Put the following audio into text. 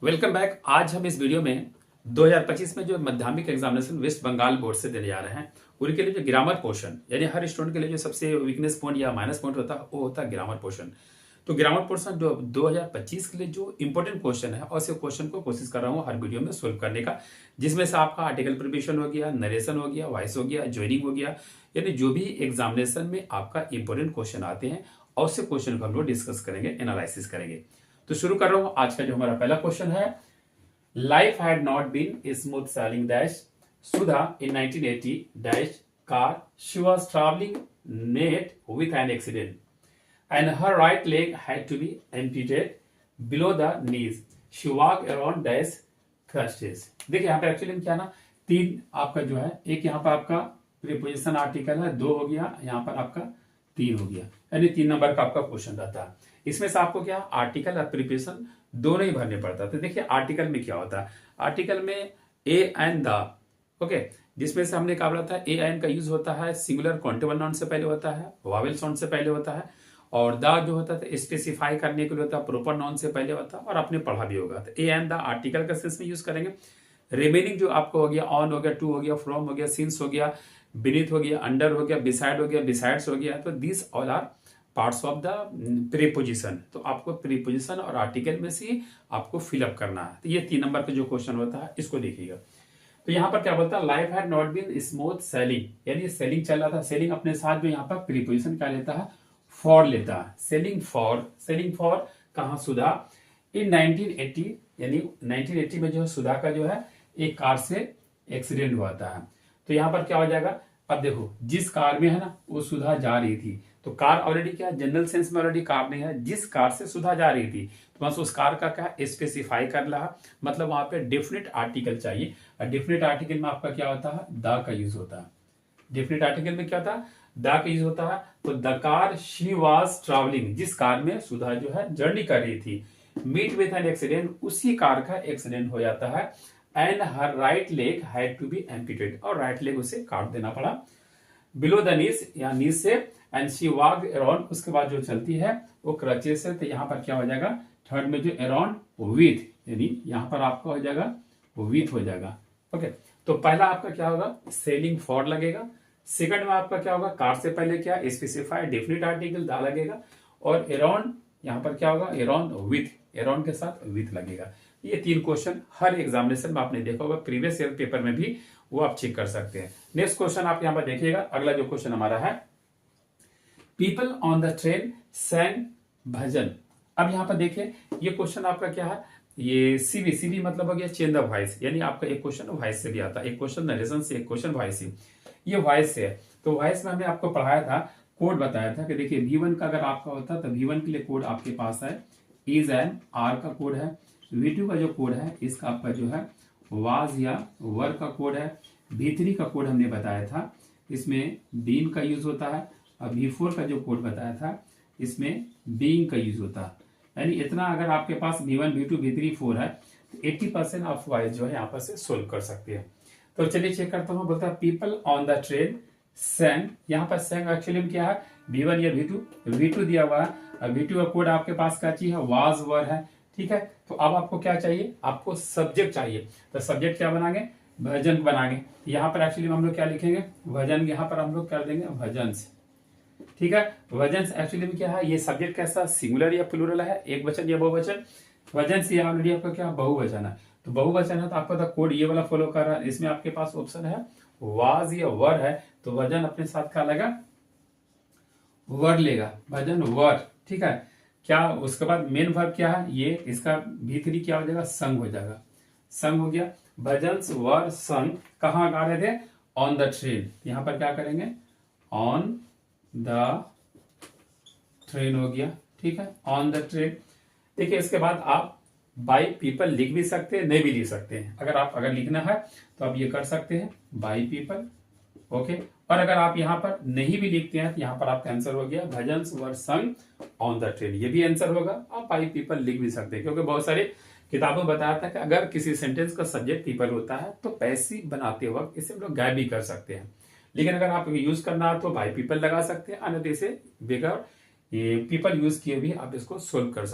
Welcome back. आज हम इस वीडियो में 2025 में जो माध्यमिक एग्जामिनेशन वेस्ट बंगाल बोर्ड से देने जा रहे हैं उनके लिए जो ग्रामर पोर्शन, यानी हर स्टूडेंट के लिए जो सबसे वीकनेस पॉइंट या माइनस पॉइंट होता है वो होता है ग्रामर पोर्शन। तो ग्रामर पोर्शन जो 2025 के लिए जो इंपॉर्टेंट क्वेश्चन है और उस क्वेश्चन को कोशिश कर रहा हूँ हर वीडियो में सोल्व करने का, जिसमें से आपका आर्टिकल प्रिपरेशन हो गया, नरेशन हो गया, वॉइस हो गया, ज्वाइनिंग हो गया, यानी जो भी एग्जामिनेशन में आपका इंपॉर्टेंट क्वेश्चन आते हैं और उस क्वेश्चन को हम लोग डिस्कस करेंगे, एनालिसिस करेंगे। तो शुरू कर रहा हूँ। आज का जो हमारा पहला क्वेश्चन है, Life had not been smooth sailing dash Sudha in 1980 dash car. She was traveling net with an accident and her right leg had to be amputated below the knees. She walked around dash crutches. देखिए यहाँ पे actually क्या ना, तीन आपका जो है, एक यहाँ पर आपका प्रीपोजिशन आर्टिकल है, दो हो गया, यहाँ पर आपका तीन हो गया, यानी 3 नंबर का आपका क्वेश्चन रहता है। इसमें से आपको क्या आर्टिकल और प्रीपोजिशन दोनों ही भरने पड़ता है। तो देखिए आर्टिकल में क्या होता है, आर्टिकल में ए एंड द, ओके, जिसमें से हमने कहा था ए एंड का यूज होता है सिंगुलर काउंटेबल नाउन से पहले होता है, वावेल साउंड से पहले होता है, और द जो होता है स्पेसिफाई करने के लिए होता है, प्रॉपर नाउन से पहले होता है, और आपने पढ़ा भी होगा। तो ए एंड द आर्टिकल का सेंस में यूज करेंगे। रिमेनिंग जो आपको हो गया, ऑन हो गया, टू हो गया, फ्रॉम हो गया, सिंस हो गया, बीनीथ हो गया, अंडर हो गया, बिसाइड हो गया, बिसाइड्स हो गया, तो this all are parts of the preposition. तो आपको प्रीपोजिशन और आर्टिकल में से आपको फिलअप करना है। तो ये 3 नंबर का जो क्वेश्चन होता है इसको देखिएगा। तो यहाँ पर क्या बोलता है, life had not been smooth sailing, यानी सेलिंग चल रहा था। सेलिंग अपने साथ जो यहाँ पर प्रीपोजिशन क्या लेता है, फॉर लेता है। सेलिंग फॉर कहाँ, सुधा इन 1980, यानी 1980 में जो है सुधा का जो है एक कार से एक्सीडेंट हुआ था। तो यहाँ पर क्या हो जाएगा, अब देखो जिस कार में है ना वो सुधा जा रही थी, तो कार ऑलरेडी क्या जनरल सेंस में ऑलरेडी कार नहीं है, जिस कार से सुधा जा रही थी तो बस उस कार का क्या स्पेसिफाई कर रहा, मतलब वहां पे डेफिनेट आर्टिकल चाहिए। और डेफिनेट आर्टिकल में आपका क्या होता है, द का यूज होता है। डेफिनेट आर्टिकल में क्या होता है, द का यूज होता है। तो the car she was travelling, जिस कार में सुधा जो है जर्नी कर रही थी, मीट विथ एन एक्सीडेंट, उसी कार का एक्सीडेंट हो जाता है। And her right leg had to be amputated, और राइट लेग उसे काट देना पड़ा बिलो द नीज, या नीज से। एंड शी वॉक अराउंड, उसके बाद जो चलती है वो क्रचेस से। तो यहाँ पर क्या हो जाएगा, थर्ड में जो अराउंड विथ, यानी यहाँ पर आपका हो जाएगा विथ हो जाएगा। ओके, तो पहला आपका क्या होगा, सेलिंग फॉर लगेगा। सेकंड में आपका क्या होगा, कार से पहले क्या स्पेसिफाई डेफिनेट आर्टिकल दा लगेगा, और अराउंड यहाँ पर क्या होगा, अराउंड विथ, अराउंड के साथ विथ लगेगा। ये 3 क्वेश्चन हर एग्जामिनेशन में आपने देखा होगा, प्रीवियस ईयर पेपर में भी वो आप चेक कर सकते हैं। नेक्स्ट क्वेश्चन आप यहाँ पर देखिएगा। अगला जो क्वेश्चन हमारा है, people on the train sang bhajan. अब यहाँ पर देखिए ये क्वेश्चन आपका क्या है, ये सीबी मतलब हो गया चेंज द वॉइस, यानी आपका एक क्वेश्चन वॉइस से भी आता है, एक क्वेश्चन नरेशन से, एक क्वेश्चन वॉइस से। ये वॉइस से है, तो वॉइस में हमने आपको पढ़ाया था, कोड बताया था कि देखिए V1 का अगर आपका होता तो V1 के लिए कोड आपके पास है इज एंड, आर का कोड है। V2 का जो कोड है इसका आपका जो है वाज या वर का कोड है। V3 का कोड हमने बताया था, इसमें बीन का यूज होता है। और V4 का जो कोड बताया था इसमें बीइंग का यूज होता है। यानी इतना अगर आपके पास V1, V2, V3, 4 है तो 80% आप वॉइस जो है यहाँ पर से सोल्व कर सकते हैं। तो चलिए चेक करता हूँ। बोलता है पीपल ऑन द ट्रेन सैंग, यहाँ पर सैंग एक्चुअली में क्या है, V1 या V2 दिया हुआ है, और V2 का कोड आपके पास क्या चाहिए, वाज वर है। ठीक है, तो अब आपको क्या चाहिए, आपको सब्जेक्ट चाहिए। तो सब्जेक्ट क्या बनाएंगे, भजन बनाएंगे। यहाँ पर एक्चुअली हम लोग क्या लिखेंगे, भजन, यहाँ पर हम लोग कर देंगे भजन्स। ठीक है, वजन एक्चुअली में क्या है, ये सब्जेक्ट कैसा सिंगुलर या प्लूरल है, एक वचन या बहुवचन। वजन से ऑलरेडी आपका क्या बहुवचन है, तो बहुवचन है तो आपका तो कोड ये वाला फॉलो कर रहा है। इसमें आपके पास ऑप्शन है वाज या वर है, तो वजन अपने साथ क्या लेगा, वर लेगा, वजन वर। ठीक है, क्या उसके बाद मेन वर्ब क्या है, ये इसका V3 क्या हो जाएगा, संग हो जाएगा, संग हो गया। भजन्स वर संग कहाँ गा रहे थे, ऑन द ट्रेन। यहाँ पर क्या करेंगे, ऑन द ट्रेन हो गया। ठीक है, ऑन द ट्रेन। देखिए इसके बाद आप बाई पीपल लिख भी सकते हैं, नहीं भी लिख सकते हैं। अगर लिखना है तो आप ये कर सकते हैं बाई पीपल। ओके, और अगर आप यहाँ पर नहीं भी लिखते हैं तो यहाँ पर आपका आंसर हो गया भजन्स वर संग ऑन द ट्रेन, ये भी आंसर होगा। आप बाई पीपल लिख भी सकते हैं, क्योंकि बहुत सारे किताबों में बताया था कि अगर किसी सेंटेंस का सब्जेक्ट पीपल होता है तो पैसिव बनाते वक्त इसे हम लोग गायब भी कर सकते हैं। लेकिन अगर आप यूज करना है तो बाई पीपल लगा सकते हैं, अन्यथा इसे बगैर ये पीपल यूज किए भी आप इसको सोल्व कर सकते हैं।